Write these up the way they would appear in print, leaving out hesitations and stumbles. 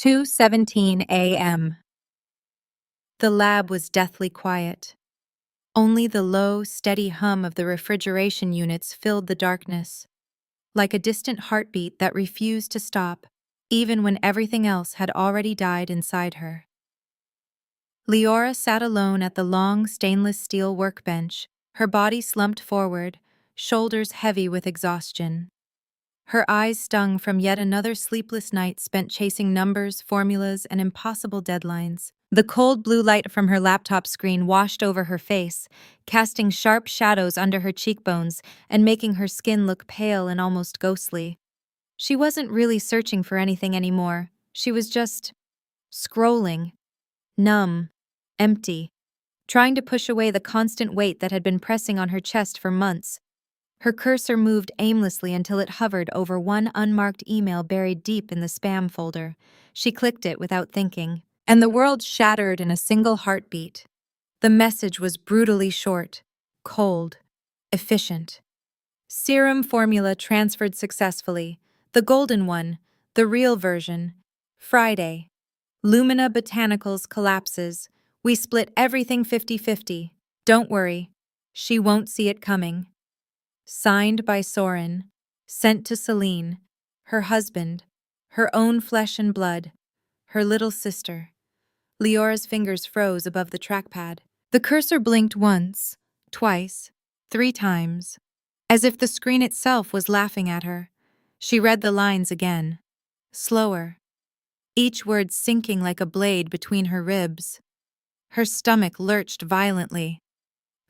2:17 a.m. The lab was deathly quiet. Only the low, steady hum of the refrigeration units filled the darkness, like a distant heartbeat that refused to stop, even when everything else had already died inside her. Liora sat alone at the long stainless steel workbench, her body slumped forward, shoulders heavy with exhaustion. Her eyes stung from yet another sleepless night spent chasing numbers, formulas, and impossible deadlines. The cold blue light from her laptop screen washed over her face, casting sharp shadows under her cheekbones and making her skin look pale and almost ghostly. She wasn't really searching for anything anymore. She was just scrolling, numb, empty, trying to push away the constant weight that had been pressing on her chest for months. Her cursor moved aimlessly until it hovered over one unmarked email buried deep in the spam folder. She clicked it without thinking, and the world shattered in a single heartbeat. The message was brutally short, cold, efficient. Serum formula transferred successfully. The golden one, the real version. Friday. Lumina Botanicals collapses. We split everything 50-50. Don't worry. She won't see it coming. Signed by Soren. Sent to Selene, her husband, her own flesh and blood, her little sister. Liora's fingers froze above the trackpad. The cursor blinked once, twice, 3 times, as if the screen itself was laughing at her. She read the lines again, slower, each word sinking like a blade between her ribs. Her stomach lurched violently.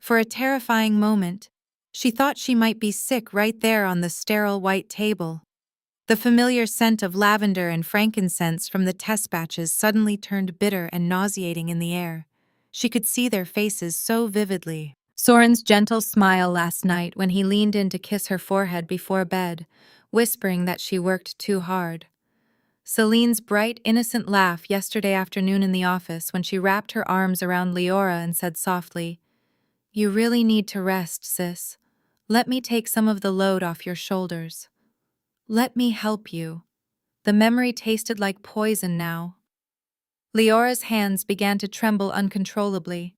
For a terrifying moment, she thought she might be sick right there on the sterile white table. The familiar scent of lavender and frankincense from the test batches suddenly turned bitter and nauseating in the air. She could see their faces so vividly. Soren's gentle smile last night when he leaned in to kiss her forehead before bed, whispering that she worked too hard. Selene's bright, innocent laugh yesterday afternoon in the office when she wrapped her arms around Liora and said softly, "You really need to rest, sis. Let me take some of the load off your shoulders. Let me help you." The memory tasted like poison now. Liora's hands began to tremble uncontrollably.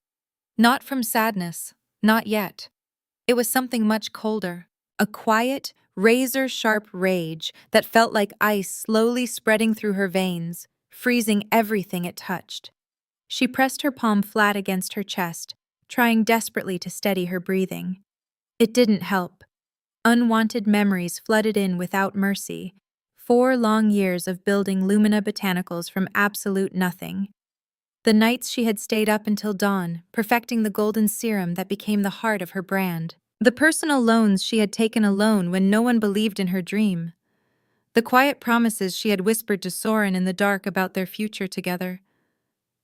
Not from sadness, not yet. It was something much colder, a quiet, razor-sharp rage that felt like ice slowly spreading through her veins, freezing everything it touched. She pressed her palm flat against her chest, trying desperately to steady her breathing. It didn't help. Unwanted memories flooded in without mercy. 4 long years of building Lumina Botanicals from absolute nothing. The nights she had stayed up until dawn, perfecting the golden serum that became the heart of her brand. The personal loans she had taken alone when no one believed in her dream. The quiet promises she had whispered to Soren in the dark about their future together.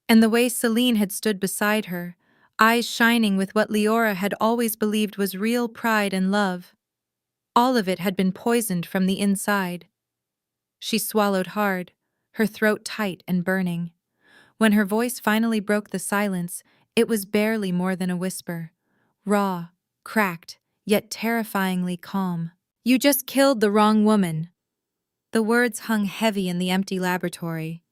And the way Selene had stood beside her, eyes shining with what Liora had always believed was real pride and love. All of it had been poisoned from the inside. She swallowed hard, her throat tight and burning. When her voice finally broke the silence, it was barely more than a whisper. Raw, cracked, yet terrifyingly calm. "You just killed the wrong woman." The words hung heavy in the empty laboratory.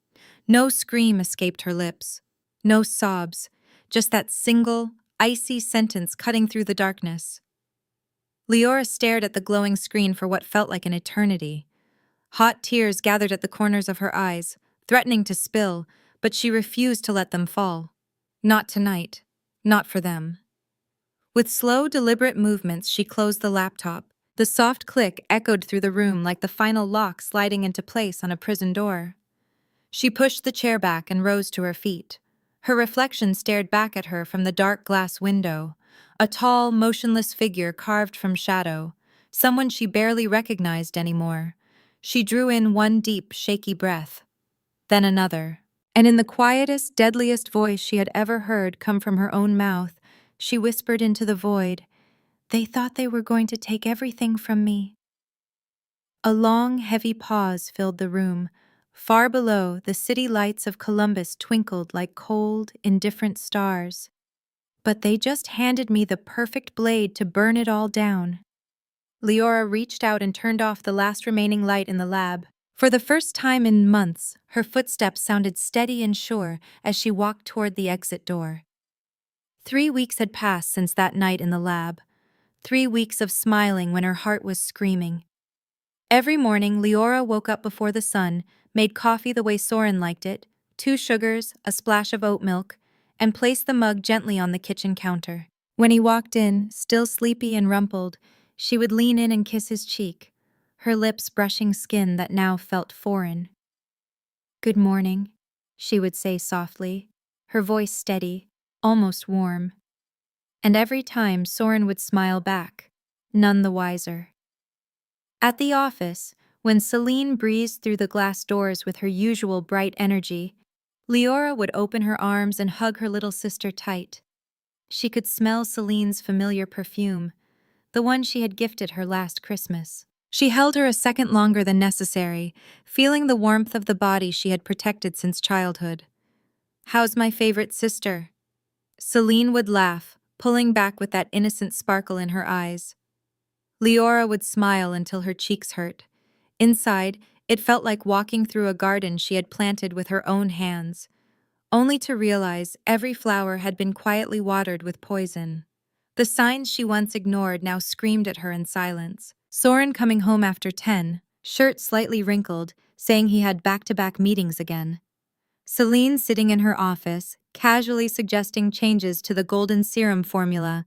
No scream escaped her lips. No sobs, just that single, icy sentence cutting through the darkness. Liora stared at the glowing screen for what felt like an eternity. Hot tears gathered at the corners of her eyes, threatening to spill, but she refused to let them fall. Not tonight. Not for them. With slow, deliberate movements, she closed the laptop. The soft click echoed through the room like the final lock sliding into place on a prison door. She pushed the chair back and rose to her feet. Her reflection stared back at her from the dark glass window, a tall, motionless figure carved from shadow, someone she barely recognized anymore. She drew in one deep, shaky breath, then another, and in the quietest, deadliest voice she had ever heard come from her own mouth, she whispered into the void, "They thought they were going to take everything from me." A long, heavy pause filled the room. Far below, the city lights of Columbus twinkled like cold, indifferent stars. "But they just handed me the perfect blade to burn it all down." Liora reached out and turned off the last remaining light in the lab. For the first time in months, her footsteps sounded steady and sure as she walked toward the exit door. 3 weeks had passed since that night in the lab. 3 weeks of smiling when her heart was screaming. Every morning, Liora woke up before the sun, made coffee the way Soren liked it, 2 sugars, a splash of oat milk, and placed the mug gently on the kitchen counter. When he walked in, still sleepy and rumpled, she would lean in and kiss his cheek, her lips brushing skin that now felt foreign. "Good morning," she would say softly, her voice steady, almost warm. And every time Soren would smile back, none the wiser. At the office, when Selene breezed through the glass doors with her usual bright energy, Liora would open her arms and hug her little sister tight. She could smell Selene's familiar perfume, the one she had gifted her last Christmas. She held her a second longer than necessary, feeling the warmth of the body she had protected since childhood. "How's my favorite sister?" Selene would laugh, pulling back with that innocent sparkle in her eyes. Liora would smile until her cheeks hurt. Inside, it felt like walking through a garden she had planted with her own hands, only to realize every flower had been quietly watered with poison. The signs she once ignored now screamed at her in silence. Soren coming home after 10, shirt slightly wrinkled, saying he had back-to-back meetings again. Selene sitting in her office, casually suggesting changes to the golden serum formula.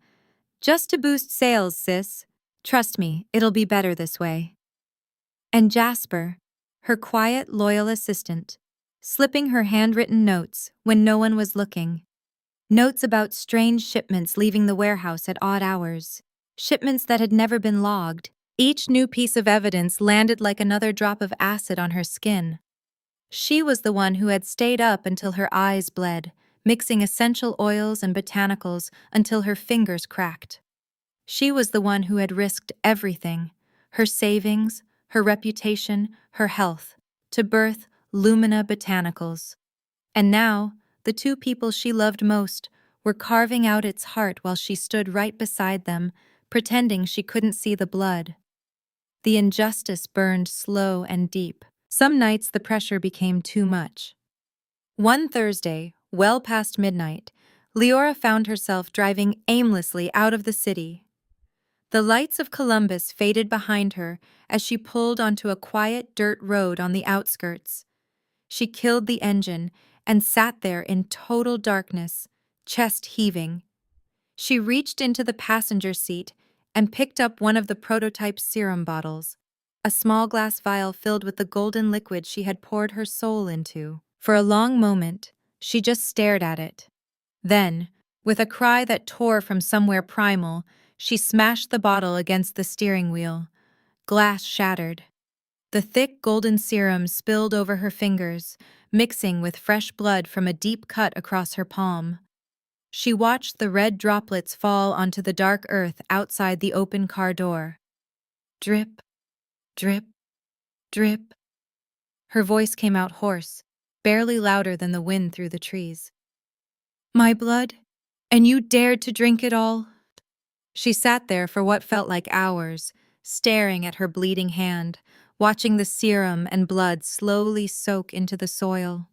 "Just to boost sales, sis. Trust me, it'll be better this way." And Jasper, her quiet, loyal assistant, slipping her handwritten notes when no one was looking. Notes about strange shipments leaving the warehouse at odd hours. Shipments that had never been logged. Each new piece of evidence landed like another drop of acid on her skin. She was the one who had stayed up until her eyes bled, mixing essential oils and botanicals until her fingers cracked. She was the one who had risked everything, her savings, her reputation, her health, to birth Lumina Botanicals. And now, the two people she loved most were carving out its heart while she stood right beside them, pretending she couldn't see the blood. The injustice burned slow and deep. Some nights the pressure became too much. One Thursday, well past midnight, Liora found herself driving aimlessly out of the city. The lights of Columbus faded behind her as she pulled onto a quiet dirt road on the outskirts. She killed the engine and sat there in total darkness, chest heaving. She reached into the passenger seat and picked up one of the prototype serum bottles, a small glass vial filled with the golden liquid she had poured her soul into. For a long moment, she just stared at it. Then, with a cry that tore from somewhere primal, she smashed the bottle against the steering wheel. Glass shattered. The thick golden serum spilled over her fingers, mixing with fresh blood from a deep cut across her palm. She watched the red droplets fall onto the dark earth outside the open car door. Drip, drip, drip. Her voice came out hoarse, barely louder than the wind through the trees. "My blood? And you dared to drink it all?" She sat there for what felt like hours, staring at her bleeding hand, watching the serum and blood slowly soak into the soil.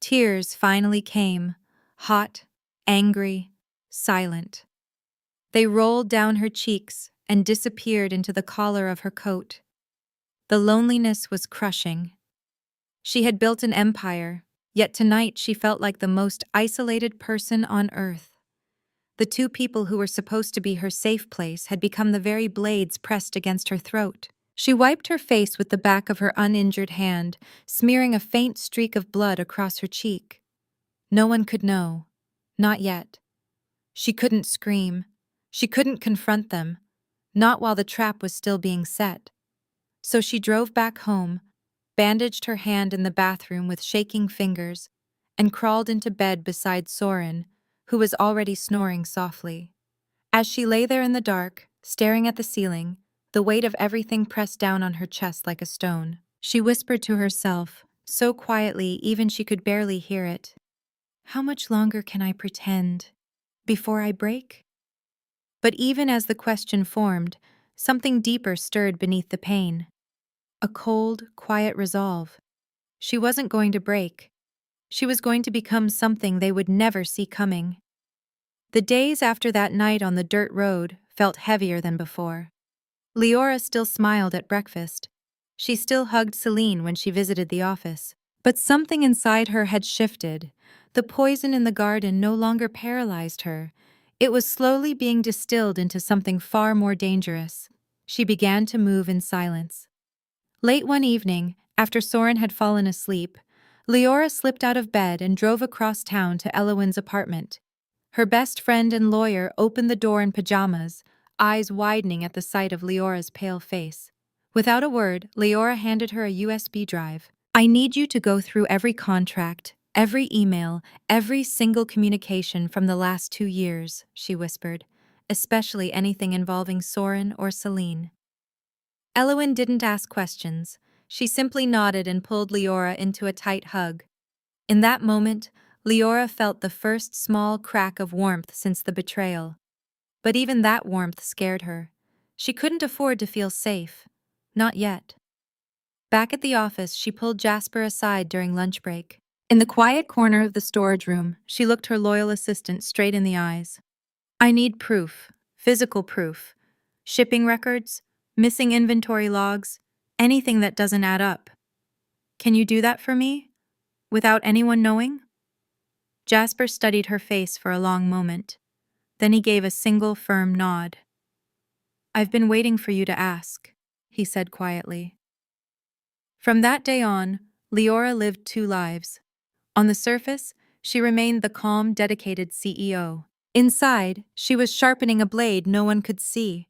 Tears finally came, hot, angry, silent. They rolled down her cheeks and disappeared into the collar of her coat. The loneliness was crushing. She had built an empire, yet tonight she felt like the most isolated person on earth. The two people who were supposed to be her safe place had become the very blades pressed against her throat. She wiped her face with the back of her uninjured hand, smearing a faint streak of blood across her cheek. No one could know. Not yet. She couldn't scream. She couldn't confront them. Not while the trap was still being set. So she drove back home, bandaged her hand in the bathroom with shaking fingers, and crawled into bed beside Soren, who was already snoring softly. As she lay there in the dark, staring at the ceiling, the weight of everything pressed down on her chest like a stone, she whispered to herself, so quietly even she could barely hear it, "How much longer can I pretend? Before I break?" But even as the question formed, something deeper stirred beneath the pain. a cold, quiet resolve. She wasn't going to break. She was going to become something they would never see coming. The days after that night on the dirt road felt heavier than before. Liora still smiled at breakfast. She still hugged Selene when she visited the office. But something inside her had shifted. The poison in the garden no longer paralyzed her. It was slowly being distilled into something far more dangerous. She began to move in silence. Late one evening, after Soren had fallen asleep, Liora slipped out of bed and drove across town to Elowin's apartment. Her best friend and lawyer opened the door in pajamas, eyes widening at the sight of Leora's pale face. Without a word, Liora handed her a USB drive. "I need you to go through every contract, every email, every single communication from the last 2 years," she whispered, "especially anything involving Soren or Selene." Elowin didn't ask questions. She simply nodded and pulled Liora into a tight hug. In that moment, Liora felt the first small crack of warmth since the betrayal. But even that warmth scared her. She couldn't afford to feel safe. Not yet. Back at the office, she pulled Jasper aside during lunch break. In the quiet corner of the storage room, she looked her loyal assistant straight in the eyes. "I need proof, physical proof. Shipping records, missing inventory logs, anything that doesn't add up. Can you do that for me? Without anyone knowing?" Jasper studied her face for a long moment. Then he gave a single firm nod. "I've been waiting for you to ask," he said quietly. From that day on, Liora lived 2 lives. On the surface, she remained the calm, dedicated CEO. Inside, she was sharpening a blade no one could see.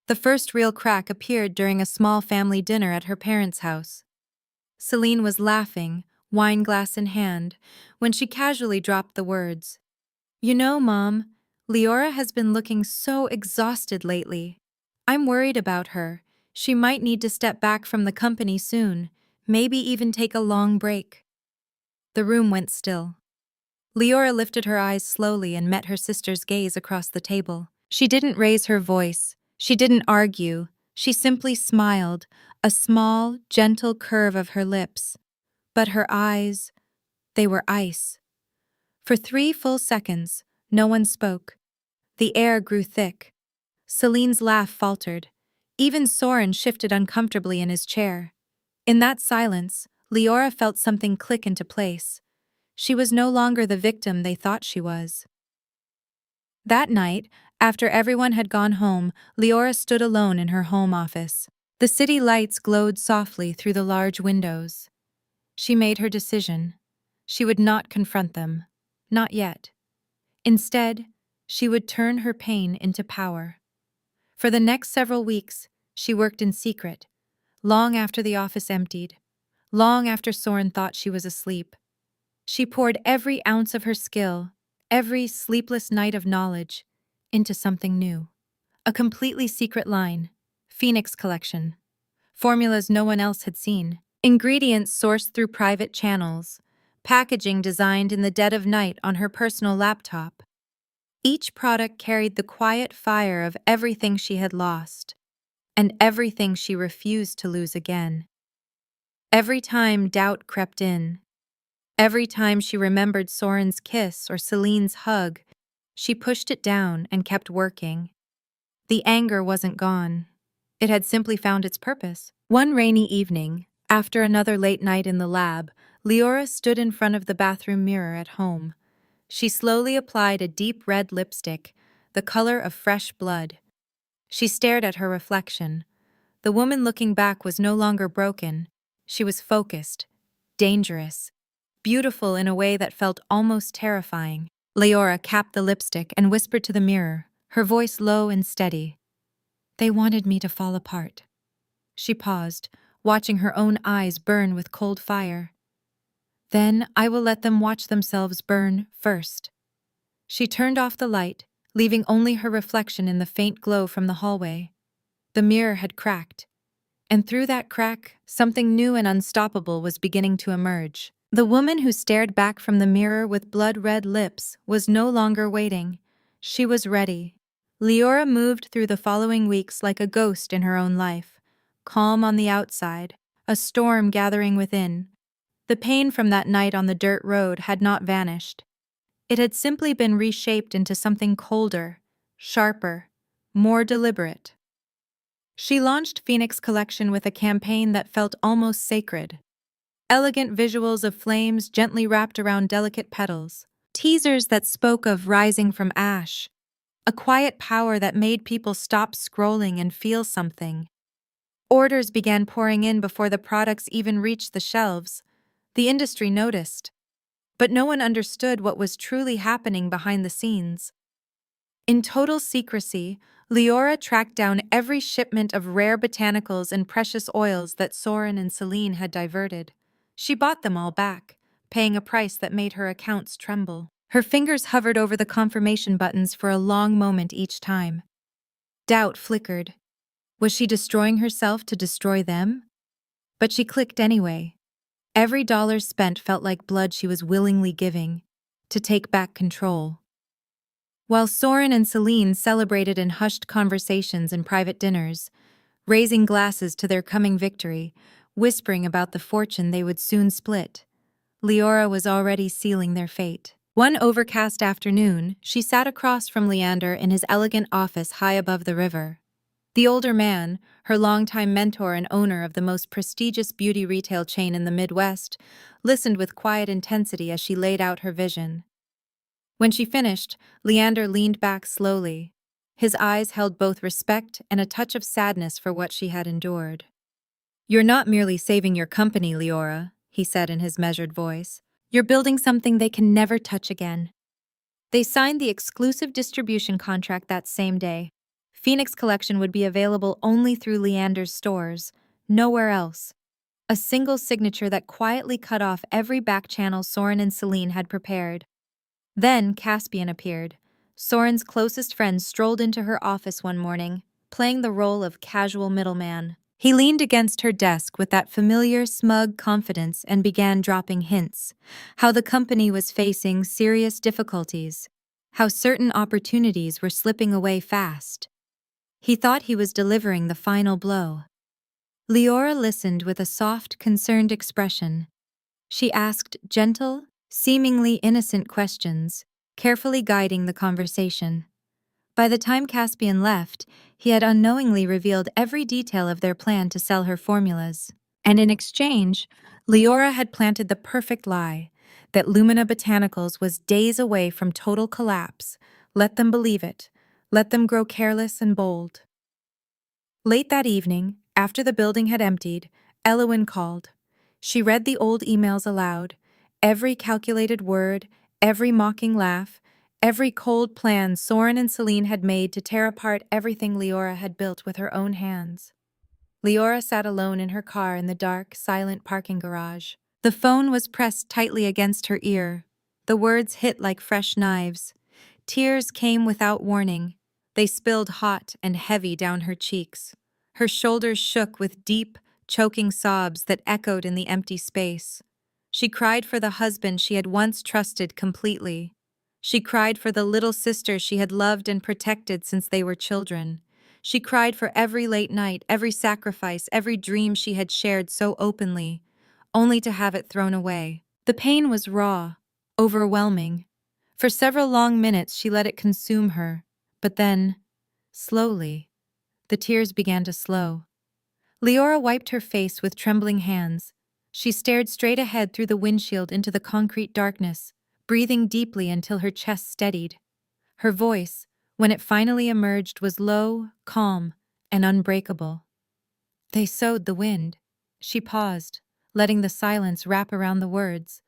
The first real crack appeared during a small family dinner at her parents' house. Selene was laughing, wine glass in hand, when she casually dropped the words, "You know, Mom, Liora has been looking so exhausted lately. I'm worried about her. She might need to step back from the company soon, maybe even take a long break." The room went still. Liora lifted her eyes slowly and met her sister's gaze across the table. She didn't raise her voice. She didn't argue. She simply smiled, a small, gentle curve of her lips. But her eyes, they were ice. For 3 full seconds, no one spoke. The air grew thick. Selene's laugh faltered. Even Soren shifted uncomfortably in his chair. In that silence, Liora felt something click into place. She was no longer the victim they thought she was. That night, after everyone had gone home, Liora stood alone in her home office. The city lights glowed softly through the large windows. She made her decision. She would not confront them. Not yet. Instead, she would turn her pain into power. For the next several weeks, she worked in secret, long after the office emptied, long after Soren thought she was asleep. She poured every ounce of her skill, every sleepless night of knowledge, into something new. A completely secret line, Phoenix Collection. Formulas no one else had seen. Ingredients sourced through private channels. Packaging designed in the dead of night on her personal laptop. Each product carried the quiet fire of everything she had lost, and everything she refused to lose again. Every time doubt crept in, every time she remembered Soren's kiss or Selene's hug, she pushed it down and kept working. The anger wasn't gone. It had simply found its purpose. One rainy evening, after another late night in the lab, Liora stood in front of the bathroom mirror at home. She slowly applied a deep red lipstick, the color of fresh blood. She stared at her reflection. The woman looking back was no longer broken. She was focused, dangerous, beautiful in a way that felt almost terrifying. Liora capped the lipstick and whispered to the mirror, her voice low and steady. "They wanted me to fall apart." She paused, watching her own eyes burn with cold fire. "Then I will let them watch themselves burn first." She turned off the light, leaving only her reflection in the faint glow from the hallway. The mirror had cracked, and through that crack, something new and unstoppable was beginning to emerge. The woman who stared back from the mirror with blood-red lips was no longer waiting. She was ready. Liora moved through the following weeks like a ghost in her own life. calm on the outside, a storm gathering within. The pain from that night on the dirt road had not vanished. It had simply been reshaped into something colder, sharper, more deliberate. She launched Phoenix Collection with a campaign that felt almost sacred. Elegant visuals of flames gently wrapped around delicate petals, teasers that spoke of rising from ash, a quiet power that made people stop scrolling and feel something. Orders began pouring in before the products even reached the shelves. The industry noticed, but no one understood what was truly happening behind the scenes. In total secrecy, Liora tracked down every shipment of rare botanicals and precious oils that Soren and Selene had diverted. She bought them all back, paying a price that made her accounts tremble. Her fingers hovered over the confirmation buttons for a long moment each time. Doubt flickered. Was she destroying herself to destroy them? But she clicked anyway. Every dollar spent felt like blood she was willingly giving, to take back control. While Soren and Selene celebrated in hushed conversations and private dinners, raising glasses to their coming victory, whispering about the fortune they would soon split, Liora was already sealing their fate. One overcast afternoon, she sat across from Leander in his elegant office high above the river. The older man, her longtime mentor and owner of the most prestigious beauty retail chain in the Midwest, listened with quiet intensity as she laid out her vision. When she finished, Leander leaned back slowly. His eyes held both respect and a touch of sadness for what she had endured. "You're not merely saving your company, Liora," he said in his measured voice. "You're building something they can never touch again." They signed the exclusive distribution contract that same day. Phoenix Collection would be available only through Leander's stores, nowhere else. A single signature that quietly cut off every back channel Soren and Selene had prepared. Then Caspian appeared. Soren's closest friend strolled into her office one morning, playing the role of casual middleman. He leaned against her desk with that familiar, smug confidence and began dropping hints. How the company was facing serious difficulties. How certain opportunities were slipping away fast. He thought he was delivering the final blow. Liora listened with a soft, concerned expression. She asked gentle, seemingly innocent questions, carefully guiding the conversation. By the time Caspian left, he had unknowingly revealed every detail of their plan to sell her formulas. And in exchange, Liora had planted the perfect lie, that Lumina Botanicals was days away from total collapse. Let them believe it. Let them grow careless and bold. Late that evening, after the building had emptied, Elowen called. She read the old emails aloud, every calculated word, every mocking laugh, every cold plan Soren and Selene had made to tear apart everything Liora had built with her own hands. Liora sat alone in her car in the dark, silent parking garage. The phone was pressed tightly against her ear. The words hit like fresh knives. Tears came without warning. They spilled hot and heavy down her cheeks. Her shoulders shook with deep, choking sobs that echoed in the empty space. She cried for the husband she had once trusted completely. She cried for the little sister she had loved and protected since they were children. She cried for every late night, every sacrifice, every dream she had shared so openly, only to have it thrown away. The pain was raw, overwhelming. For several long minutes she let it consume her, but then, slowly, the tears began to slow. Liora wiped her face with trembling hands. She stared straight ahead through the windshield into the concrete darkness, breathing deeply until her chest steadied. Her voice, when it finally emerged, was low, calm, and unbreakable. "They sowed the wind." She paused, letting the silence wrap around the words.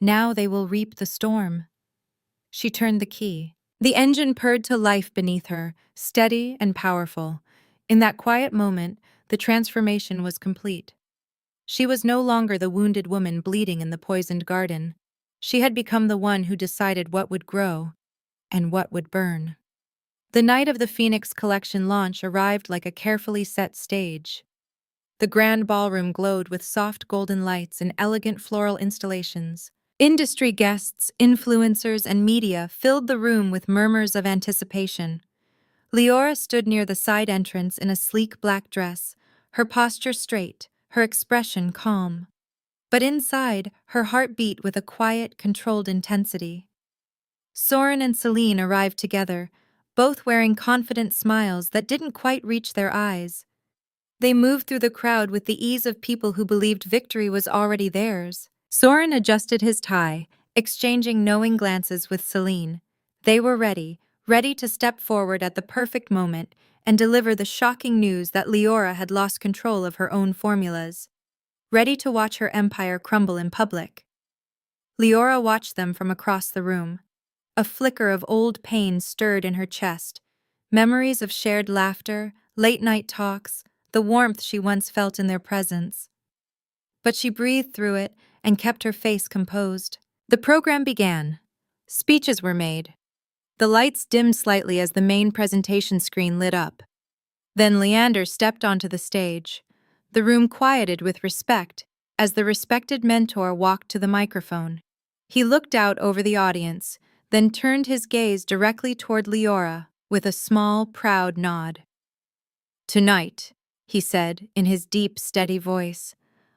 "Now they will reap the storm." She turned the key. The engine purred to life beneath her, steady and powerful. In that quiet moment, the transformation was complete. She was no longer the wounded woman bleeding in the poisoned garden. She had become the one who decided what would grow and what would burn. The night of the Phoenix Collection launch arrived like a carefully set stage. The grand ballroom glowed with soft golden lights and elegant floral installations. Industry guests, influencers, and media filled the room with murmurs of anticipation. Liora stood near the side entrance in a sleek black dress, her posture straight, her expression calm. But inside, her heart beat with a quiet, controlled intensity. Soren and Selene arrived together, both wearing confident smiles that didn't quite reach their eyes. They moved through the crowd with the ease of people who believed victory was already theirs. Soren adjusted his tie, exchanging knowing glances with Selene. They were ready to step forward at the perfect moment and deliver the shocking news that Liora had lost control of her own formulas. Ready to watch her empire crumble in public. Liora watched them from across the room. A flicker of old pain stirred in her chest. Memories of shared laughter, late-night talks, the warmth she once felt in their presence. But she breathed through it and kept her face composed. The program began. Speeches were made. The lights dimmed slightly as the main presentation screen lit up. Then Leander stepped onto the stage. The room quieted with respect as the respected mentor walked to the microphone. He looked out over the audience, then turned his gaze directly toward Liora with a small, proud nod. "Tonight," he said in his deep, steady voice,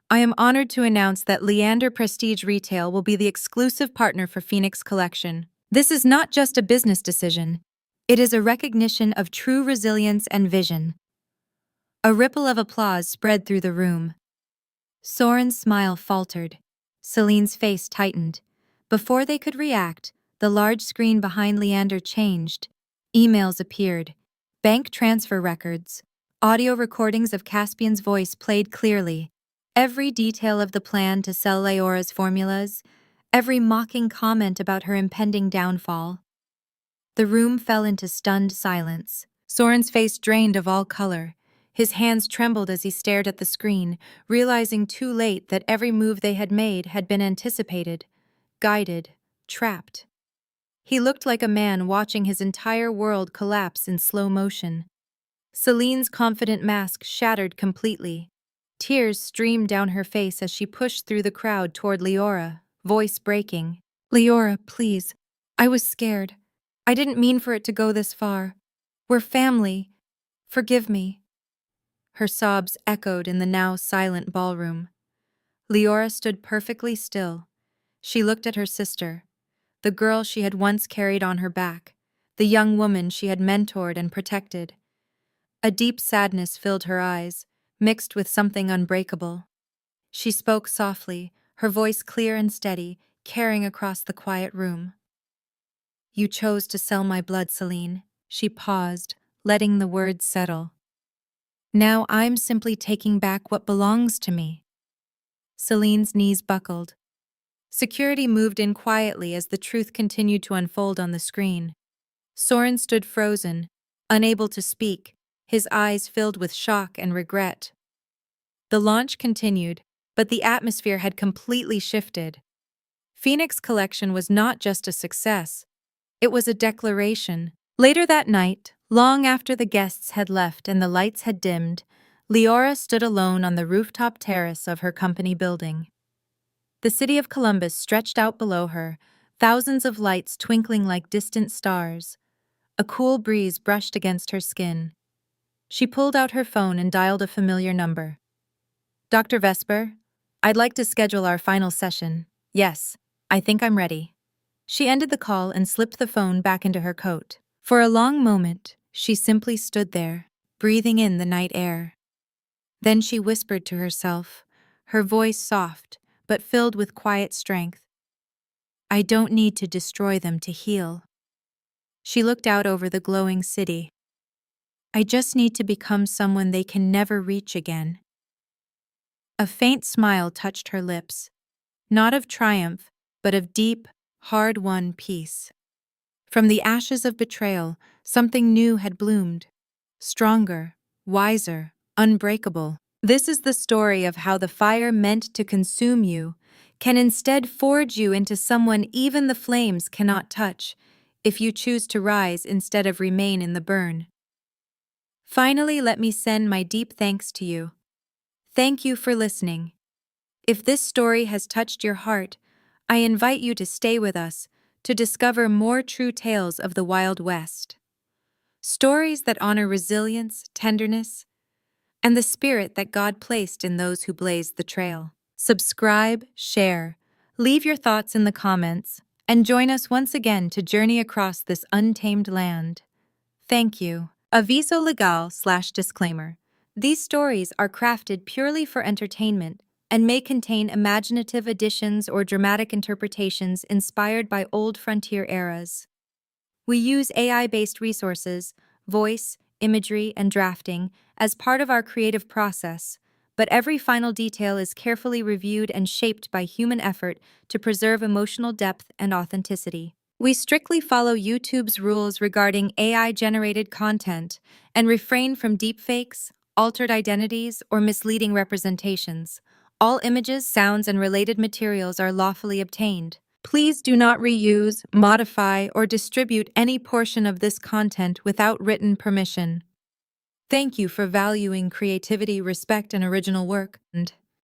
"I am honored to announce that Leander Prestige Retail will be the exclusive partner for Phoenix Collection. This is not just a business decision. It is a recognition of true resilience and vision." A ripple of applause spread through the room. Soren's smile faltered. Selene's face tightened. Before they could react, the large screen behind Leander changed. Emails appeared. Bank transfer records. Audio recordings of Caspian's voice played clearly. Every detail of the plan to sell Leora's formulas. Every mocking comment about her impending downfall. The room fell into stunned silence. Soren's face drained of all color. His hands trembled as he stared at the screen, realizing too late that every move they had made had been anticipated, guided, trapped. He looked like a man watching his entire world collapse in slow motion. Selene's confident mask shattered completely. Tears streamed down her face as she pushed through the crowd toward Liora, voice breaking. "Liora, please. I was scared. I didn't mean for it to go this far. We're family. Forgive me." Her sobs echoed in the now silent ballroom. Liora stood perfectly still. She looked at her sister, the girl she had once carried on her back, the young woman she had mentored and protected. A deep sadness filled her eyes, mixed with something unbreakable. She spoke softly, her voice clear and steady, carrying across the quiet room. "You chose to sell my blood, Selene." She paused, letting the words settle. "Now I'm simply taking back what belongs to me." Selene's knees buckled. Security moved in quietly as the truth continued to unfold on the screen. Soren stood frozen, unable to speak, his eyes filled with shock and regret. The launch continued, but the atmosphere had completely shifted. Phoenix Collection was not just a success, it was a declaration. Later that night, long after the guests had left and the lights had dimmed, Liora stood alone on the rooftop terrace of her company building. The city of Columbus stretched out below her, thousands of lights twinkling like distant stars. A cool breeze brushed against her skin. She pulled out her phone and dialed a familiar number. "Dr. Vesper, I'd like to schedule our final session. Yes, I think I'm ready." She ended the call and slipped the phone back into her coat. For a long moment, she simply stood there, breathing in the night air. Then she whispered to herself, her voice soft, but filled with quiet strength. "I don't need to destroy them to heal." She looked out over the glowing city. "I just need to become someone they can never reach again." A faint smile touched her lips, not of triumph, but of deep, hard-won peace. From the ashes of betrayal, something new had bloomed. Stronger, wiser, unbreakable. This is the story of how the fire meant to consume you can instead forge you into someone even the flames cannot touch, if you choose to rise instead of remain in the burn. Finally, let me send my deep thanks to you. Thank you for listening. If this story has touched your heart, I invite you to stay with us to discover more true tales of the Wild West. Stories that honor resilience, tenderness, and the spirit that God placed in those who blazed the trail. Subscribe, share, leave your thoughts in the comments, and join us once again to journey across this untamed land. Thank you. Aviso legal/disclaimer. These stories are crafted purely for entertainment and may contain imaginative additions or dramatic interpretations inspired by old frontier eras. We use AI-based resources, voice, imagery, and drafting as part of our creative process, but every final detail is carefully reviewed and shaped by human effort to preserve emotional depth and authenticity. We strictly follow YouTube's rules regarding AI-generated content and refrain from deepfakes, altered identities, or misleading representations. All images, sounds, and related materials are lawfully obtained. Please do not reuse, modify, or distribute any portion of this content without written permission. Thank you for valuing creativity, respect, and original work.